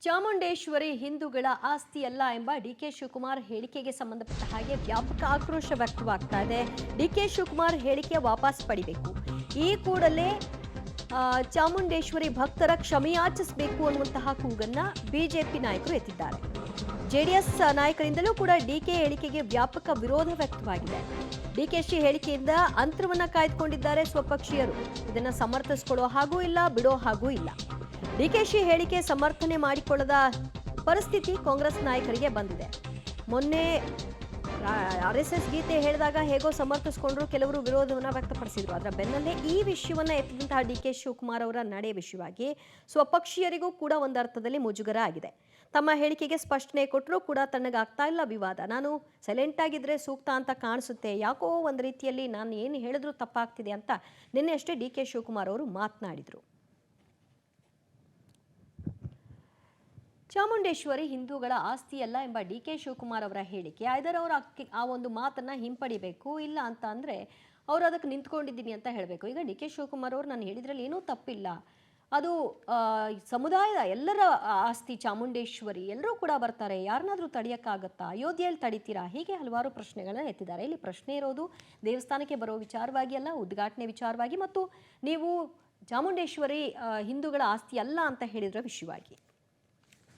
ಚಾಮುಂಡೇಶ್ವರಿ ಹಿಂದೂಗಳ ಆಸ್ತಿಯಲ್ಲ ಎಂಬ ಡಿಕೆ ಶಿವಕುಮಾರ್ ಹೇಳಿಕೆಗೆ ಸಂಬಂಧಪಟ್ಟ ಹಾಗೆ ವ್ಯಾಪಕ ಆಕ್ರೋಶ ವ್ಯಕ್ತವಾಗ್ತಾ ಇದೆ. ಡಿಕೆ ಶಿವಕುಮಾರ್ ಹೇಳಿಕೆ ವಾಪಸ್ ಪಡಿಬೇಕು, ಈ ಕೂಡಲೇ ಚಾಮುಂಡೇಶ್ವರಿ ಭಕ್ತರ ಕ್ಷಮೆಯಾಚಿಸಬೇಕು ಅನ್ನುವಂತಹ ಕೂಗನ್ನ ಬಿಜೆಪಿ ನಾಯಕರು ಎತ್ತಿದ್ದಾರೆ. ಜೆಡಿಎಸ್ ನಾಯಕರಿಂದಲೂ ಕೂಡ ಡಿಕೆ ಹೇಳಿಕೆಗೆ ವ್ಯಾಪಕ ವಿರೋಧ ವ್ಯಕ್ತವಾಗಿದೆ. ಡಿಕೆಶಿ ಹೇಳಿಕೆಯಿಂದ ಅಂತರವನ್ನ ಕಾಯ್ದುಕೊಂಡಿದ್ದಾರೆ ಸ್ವಪಕ್ಷೀಯರು. ಇದನ್ನ ಸಮರ್ಥಿಸಿಕೊಳ್ಳೋ ಹಾಗೂ ಇಲ್ಲ, ಬಿಡೋ ಹಾಗೂ ಇಲ್ಲ. ಡಿಕೆಶಿ ಹೇಳಿಕೆ ಸಮರ್ಥನೆ ಮಾಡಿಕೊಳ್ಳದ ಪರಿಸ್ಥಿತಿ ಕಾಂಗ್ರೆಸ್ ನಾಯಕರಿಗೆ ಬಂದಿದೆ. ಮೊನ್ನೆ ಆರ್ಎಸ್ಎಸ್ ಗೀತೆ ಹೇಳಿದಾಗ ಹೇಗೋ ಸಮರ್ಥಿಸಿಕೊಂಡ್ರು, ಕೆಲವರು ವಿರೋಧವನ್ನ ವ್ಯಕ್ತಪಡಿಸಿದ್ರು. ಅದರ ಬೆನ್ನಲ್ಲೇ ಈ ವಿಷಯವನ್ನ ಎತ್ತಿದಂತಹ ಡಿಕೆ ಶಿವಕುಮಾರ್ ಅವರ ನಡೆ ವಿಷಯವಾಗಿ ಸ್ವಪಕ್ಷೀಯರಿಗೂ ಕೂಡ ಒಂದರ್ಥದಲ್ಲಿ ಮುಜುಗರ ಆಗಿದೆ. ತಮ್ಮ ಹೇಳಿಕೆಗೆ ಸ್ಪಷ್ಟನೆ ಕೊಟ್ಟರೂ ಕೂಡ ತಣ್ಣಗಾಗ್ತಾ ಇಲ್ಲ ವಿವಾದ. ನಾನು ಸೈಲೆಂಟ್ ಆಗಿದ್ರೆ ಸೂಕ್ತ ಅಂತ ಕಾಣಿಸುತ್ತೆ, ಯಾಕೋ ಒಂದು ರೀತಿಯಲ್ಲಿ ನಾನು ಏನು ಹೇಳಿದ್ರು ತಪ್ಪಾಗ್ತಿದೆ ಅಂತ ನಿನ್ನೆ ಅಷ್ಟೇ ಡಿಕೆ ಶಿವಕುಮಾರ್ ಅವರು ಮಾತನಾಡಿದರು. ಚಾಮುಂಡೇಶ್ವರಿ ಹಿಂದೂಗಳ ಆಸ್ತಿಯಲ್ಲ ಎಂಬ ಡಿಕೆ ಶಿವಕುಮಾರ್ ಅವರ ಹೇಳಿಕೆ, ಐದರ್ ಅವರು ಆ ಒಂದು ಮಾತನ್ನ ಹಿಂಪಡಿಬೇಕು, ಇಲ್ಲ ಅಂತ ಅಂದ್ರೆ ಅವರು ಅದಕ್ಕೆ ನಿಂತ್ಕೊಂಡಿದ್ದೀನಿ ಅಂತ ಹೇಳಬೇಕು. ಈಗ ಡಿಕೆ ಶಿವಕುಮಾರ್ ಅವರು ನಾನು ಹೇಳಿದ್ರಲ್ಲಿ ಏನೂ ತಪ್ಪಿಲ್ಲ, ಅದು ಸಮುದಾಯದ ಎಲ್ಲರ ಆಸ್ತಿ ಚಾಮುಂಡೇಶ್ವರಿ, ಎಲ್ಲರೂ ಕೂಡ ಬರ್ತಾರೆ, ಯಾರನ್ನಾದ್ರೂ ತಡೆಯಕ್ಕಾಗತ್ತಾ, ಅಯೋಧ್ಯೆಯಲ್ಲಿ ತಡಿತೀರಾ, ಹೀಗೆ ಹಲವಾರು ಪ್ರಶ್ನೆಗಳನ್ನ ಎತ್ತಿದ್ದಾರೆ. ಇಲ್ಲಿ ಪ್ರಶ್ನೆ ಇರೋದು ದೇವಸ್ಥಾನಕ್ಕೆ ಬರೋ ವಿಚಾರವಾಗಿ ಅಲ್ಲ, ಉದ್ಘಾಟನೆ ವಿಚಾರವಾಗಿ ಮತ್ತು ನೀವು ಚಾಮುಂಡೇಶ್ವರಿ ಹಿಂದೂಗಳ ಆಸ್ತಿ ಅಲ್ಲ ಅಂತ ಹೇಳಿದ್ರ ವಿಷಯವಾಗಿ.